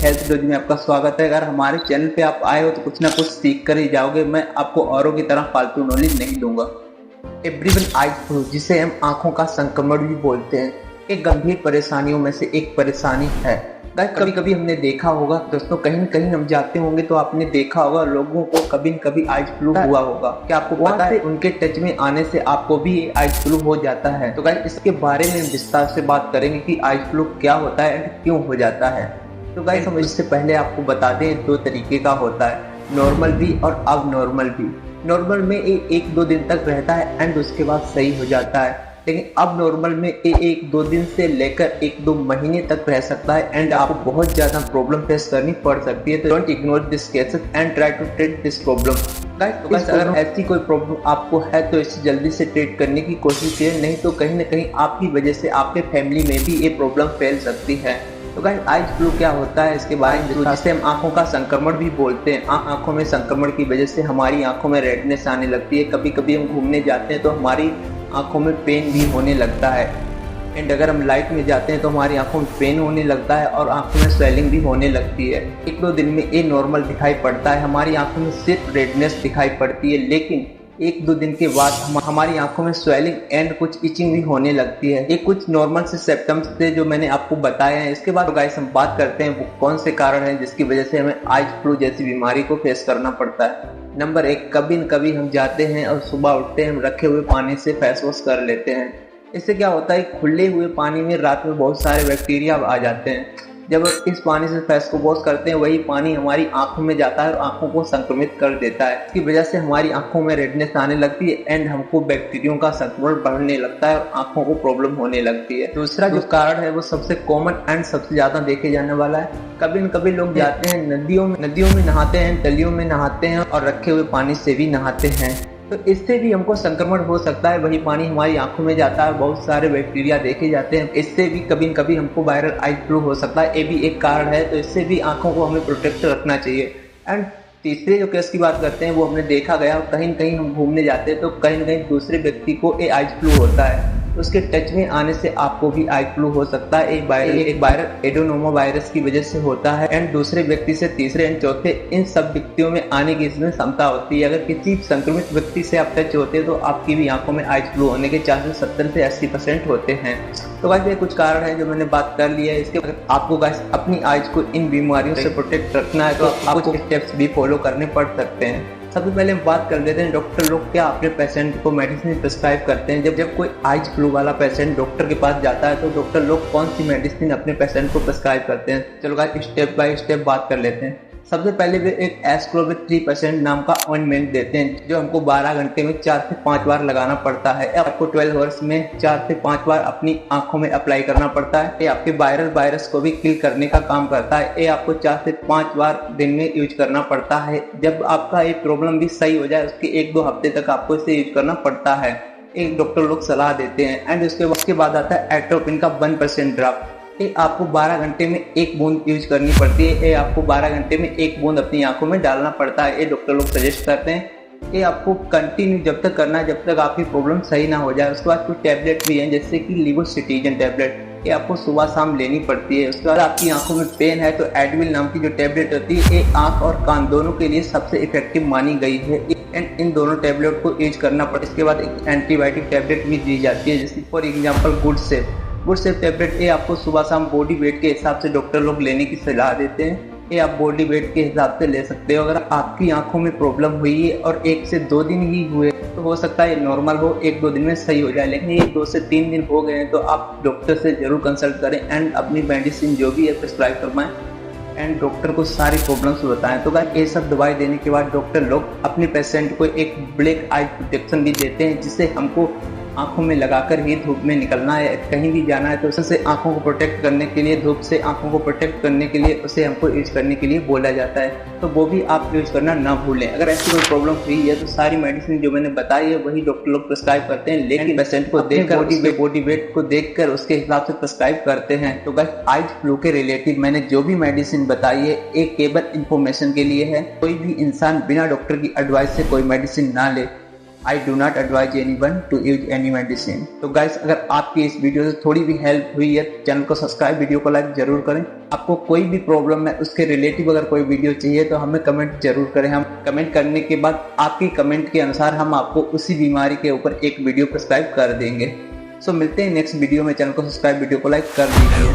Health dose में आपका स्वागत है। अगर हमारे चैनल पे आप आए हो तो कुछ ना कुछ सीख कर ही जाओगे। मैं आपको औरों की तरह फालतू नॉलेज नहीं दूंगा। एवरीवन आई फ्लू, जिसे हम आंखों का संक्रमण भी बोलते हैं, एक गंभीर परेशानियों में से एक परेशानी है। कभी कभी हमने देखा होगा दोस्तों, कहीं न कहीं हम जाते होंगे तो आपने देखा होगा लोगों को कभी न कभी आई फ्लू हुआ होगा। क्या आपको पता है उनके टच में आने से आपको भी आई फ्लू हो जाता है? तो गाइस इसके बारे में विस्तार से बात करेंगे कि आई फ्लू क्या होता है एंड क्यों हो जाता है। तो गाइस हम इससे पहले आपको बता दें, दो तरीके का होता है, नॉर्मल भी और अब नॉर्मल भी। नॉर्मल में एक दो दिन तक रहता है एंड उसके बाद सही हो जाता है, लेकिन अब नॉर्मल में एक दो दिन से लेकर एक दो महीने तक रह सकता है एंड आपको बहुत ज्यादा प्रॉब्लम फेस करनी पड़ सकती है। तो don't ignore this cases and try to treat this problem. Guys अगर ऐसी कोई प्रॉब्लम आपको है तो इसे जल्दी से ट्रीट करने की कोशिश कीजिए, नहीं तो कहीं ना कहीं आपकी वजह से आपके फैमिली में भी ये प्रॉब्लम फैल सकती है। तो गाइस आई फ्लू क्या होता है इसके बारे में, जिसे हम आंखों का संक्रमण भी बोलते हैं। आंखों में संक्रमण की वजह से हमारी आंखों में रेडनेस आने लगती है। कभी कभी हम घूमने जाते हैं तो हमारी आंखों में पेन भी होने लगता है एंड अगर हम लाइट में जाते हैं तो हमारी आंखों में पेन होने लगता है और आंखों में स्वेलिंग भी होने लगती है। एक दो दिन में ये नॉर्मल दिखाई पड़ता है, हमारी आंखों में सिर्फ रेडनेस दिखाई पड़ती है, लेकिन एक दो दिन के बाद हमारी आंखों में स्वेलिंग एंड कुछ इचिंग भी होने लगती है। ये कुछ नॉर्मल से सिम्टम्स थे जो मैंने आपको बताए हैं। इसके बाद गाइस हम बात करते हैं वो कौन से कारण हैं जिसकी वजह से हमें आई फ्लू जैसी बीमारी को फेस करना पड़ता है। नंबर एक, कभी न कभी हम जाते हैं और सुबह उठते हैं, हम रखे हुए पानी से फेस वॉश कर लेते हैं। इससे क्या होता है, खुले हुए पानी में रात में बहुत सारे बैक्टीरिया आ जाते हैं। जब इस पानी से फेस को वॉश करते हैं वही पानी हमारी आंखों में जाता है और आंखों को संक्रमित कर देता है। इसकी वजह से हमारी आंखों में रेडनेस आने लगती है एंड हमको बैक्टीरिया का संक्रमण बढ़ने लगता है और आंखों को प्रॉब्लम होने लगती है। दूसरा जो कारण है वो सबसे कॉमन एंड सबसे ज्यादा देखे जाने वाला है, कभी न कभी लोग जाते हैं नदियों में नहाते हैं, तलियों में नहाते हैं और रखे हुए पानी से भी नहाते हैं। तो इससे भी हमको संक्रमण हो सकता है। वही पानी हमारी आंखों में जाता है, बहुत सारे बैक्टीरिया देखे जाते हैं। इससे भी कभी न कभी हमको वायरल आई फ्लू हो सकता है, ये भी एक कारण है। तो इससे भी आंखों को हमें प्रोटेक्ट रखना चाहिए। एंड तीसरे जो केस की बात करते हैं वो हमने देखा गया, कहीं न कहीं हम घूमने जाते हैं तो कहीं न कहीं दूसरे व्यक्ति को ये आई फ्लू होता है, उसके टच में आने से आपको भी आई फ्लू हो सकता है। एक वायरल एडेनोमा वायरस की वजह से होता है एंड दूसरे व्यक्ति से तीसरे एंड चौथे इन सब व्यक्तियों में आने की इसमें क्षमता होती है। अगर किसी संक्रमित व्यक्ति से आप टच होते हैं तो आपकी भी आंखों में आई फ्लू होने के चांसेस 70 से 80% होते हैं। तो गाइस ये कुछ कारण है जो मैंने बात कर लिया है। इसके बाद आपको गाइस अपनी आइज को इन बीमारियों से प्रोटेक्ट रखना है तो आपको कुछ स्टेप्स भी फॉलो करने पड़ सकते हैं। सबसे पहले हम बात कर लेते हैं डॉक्टर लोग क्या अपने पेशेंट को मेडिसिन प्रिस्क्राइब करते हैं। जब कोई आई फ्लू वाला पेशेंट डॉक्टर के पास जाता है तो डॉक्टर लोग कौन सी मेडिसिन अपने पेशेंट को प्रिस्क्राइब करते हैं, चलो गाइस स्टेप बाय स्टेप बात कर लेते हैं। सबसे पहले वे एक एस्क्लोविट 3% नाम का ऑइंटमेंट देते हैं जो हमको 12 घंटे में 4 से 5 बार लगाना पड़ता है। आपको 12 आवर्स में 4 से 5 बार अपनी आंखों में अप्लाई करना पड़ता है। ये आपके वायरस को भी किल करने का काम करता है। ये आपको 4 से 5 बार दिन में यूज करना पड़ता है। जब आपका ये प्रॉब्लम भी सही हो जाए उसके 1-2 हफ्ते तक आपको इसे यूज करना पड़ता है, एक डॉक्टर लोग सलाह देते हैं। एंड उसके बाद आता है एट्रोपिन का 1% ड्रॉप। ये आपको 12 घंटे में एक बूंद यूज करनी पड़ती है। ये आपको 12 घंटे में एक बूंद अपनी आंखों में डालना पड़ता है। ये डॉक्टर लोग सजेस्ट करते हैं। ये आपको कंटिन्यू जब तक करना है जब तक आपकी प्रॉब्लम सही ना हो जाए। उसके बाद कुछ टैबलेट भी हैं जैसे कि लिवोसिटिजन टैबलेट, ये आपको सुबह शाम लेनी पड़ती है। उसके बाद आपकी आंखों में पेन है तो एडविल नाम की जो टैबलेट होती है ये आंख और कान दोनों के लिए सबसे इफेक्टिव मानी गई है एंड इन दोनों टैबलेट को यूज करना पड़ता है। इसके बाद एक एंटीबायोटिक टैबलेट भी दी जाती है जैसे for example good safe tablet. ये आपको सुबह शाम बॉडी वेट के हिसाब से डॉक्टर लोग लेने की सलाह देते हैं। ये आप बॉडी वेट के हिसाब से ले सकते हो। अगर आपकी आंखों में प्रॉब्लम हुई है और 1 से 2 दिन ही हुए तो हो सकता है नॉर्मल हो, 1-2 दिन में सही हो जाए, लेकिन ये 2 से 3 दिन हो गए हैं तो आप डॉक्टर से जरूर कंसल्ट करें एंड अपनी मेडिसिन जो भी है प्रिस्क्राइब करवाएं एंड डॉक्टर को सारी प्रॉब्लम्स बताएं। तो गाइस ये सब दवाई देने के बाद डॉक्टर लोग अपने पेशेंट को एक ब्लैक आई प्रोटेक्शन भी देते हैं जिसे हमको आंखों में लगाकर ही धूप में निकलना है, कहीं भी जाना है तो उससे आंखों को प्रोटेक्ट करने के लिए, धूप से आंखों को प्रोटेक्ट करने के लिए उसे हमको यूज करने के लिए बोला जाता है। तो वो भी आप यूज करना ना भूलें। अगर ऐसी कोई प्रॉब्लम हुई है तो सारी मेडिसिन जो मैंने बताई है वही डॉक्टर लोग प्रिस्क्राइब करते हैं, लेकिन पेशेंट को देखकर बॉडी वेट को देखकर उसके हिसाब से प्रिस्क्राइब करते हैं। तो गाइस आई फ्लू के रिलेटेड मैंने जो भी मेडिसिन बताई है एक केवल इंफॉर्मेशन के लिए है। कोई भी इंसान बिना डॉक्टर की एडवाइस से कोई मेडिसिन ना ले। I do not advise anyone to use any medicine. तो गाइस, अगर आपकी इस वीडियो से थोड़ी भी हेल्प हुई है, चैनल को सब्सक्राइब, वीडियो को लाइक जरूर करें। आपको कोई भी प्रॉब्लम है, उसके रिलेटिव अगर कोई वीडियो चाहिए तो हमें कमेंट जरूर करें। हम कमेंट करने के बाद आपकी कमेंट के अनुसार हम आपको उसी बीमारी के ऊपर एक वीडियो प्रिस्क्राइब कर देंगे। सो मिलते हैं नेक्स्ट वीडियो में। चैनल को सब्सक्राइब, वीडियो को लाइक कर दीजिए।